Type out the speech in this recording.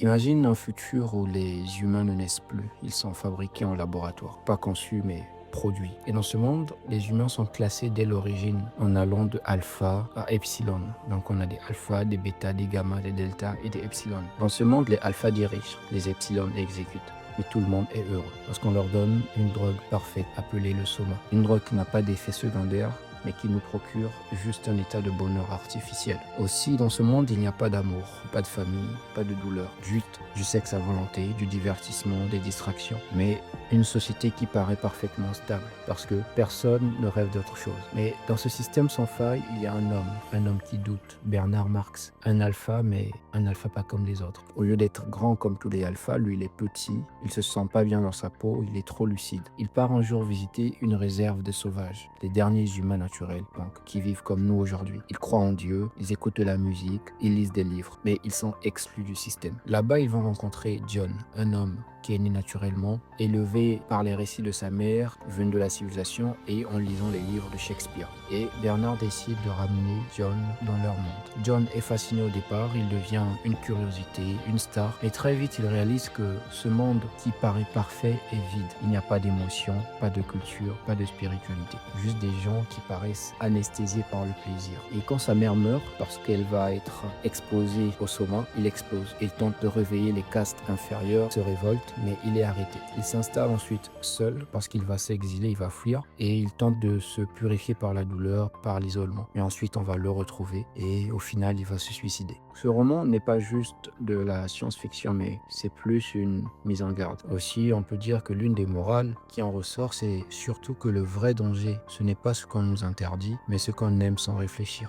Imagine un futur où les humains ne naissent plus, ils sont fabriqués en laboratoire, pas conçus mais produits. Et dans ce monde, les humains sont classés dès l'origine en allant de alpha à epsilon. Donc on a des alpha, des bêta, des gamma, des delta et des epsilon. Dans ce monde, les alpha dirigent, les epsilon exécutent. Mais tout le monde est heureux parce qu'on leur donne une drogue parfaite appelée le soma. Une drogue qui n'a pas d'effet secondaire mais qui nous procure juste un état de bonheur artificiel. Aussi, dans ce monde, il n'y a pas d'amour, pas de famille, pas de douleur, juste du sexe à volonté, du divertissement, des distractions, mais une société qui paraît parfaitement stable, parce que personne ne rêve d'autre chose. Mais dans ce système sans faille, il y a un homme qui doute, Bernard Marx, un alpha, mais un alpha pas comme les autres. Au lieu d'être grand comme tous les alphas, lui il est petit, il se sent pas bien dans sa peau, il est trop lucide. Il part un jour visiter une réserve de sauvages, les derniers humains naturels, donc, qui vivent comme nous aujourd'hui. Ils croient en Dieu, ils écoutent de la musique, ils lisent des livres, mais ils sont exclus du système. Là-bas, ils vont rencontrer John, un homme qui est né naturellement, élevé par les récits de sa mère, venu de la civilisation et en lisant les livres de Shakespeare. Et Bernard décide de ramener John dans leur monde. John est fasciné au départ, il devient une curiosité, une star, mais très vite il réalise que ce monde qui paraît parfait est vide. Il n'y a pas d'émotion, pas de culture, pas de spiritualité. Juste des gens qui paraissent anesthésiés par le plaisir. Et quand sa mère meurt, parce qu'elle va être exposée au soma, il explose. Il tente de réveiller les castes inférieures, se révolte, mais il est arrêté. Il s'installe ensuite seul parce qu'il va s'exiler, il va fuir et il tente de se purifier par la douleur, par l'isolement. Et ensuite on va le retrouver et au final il va se suicider. Ce roman n'est pas juste de la science-fiction mais c'est plus une mise en garde. Aussi on peut dire que l'une des morales qui en ressort c'est surtout que le vrai danger ce n'est pas ce qu'on nous interdit mais ce qu'on aime sans réfléchir.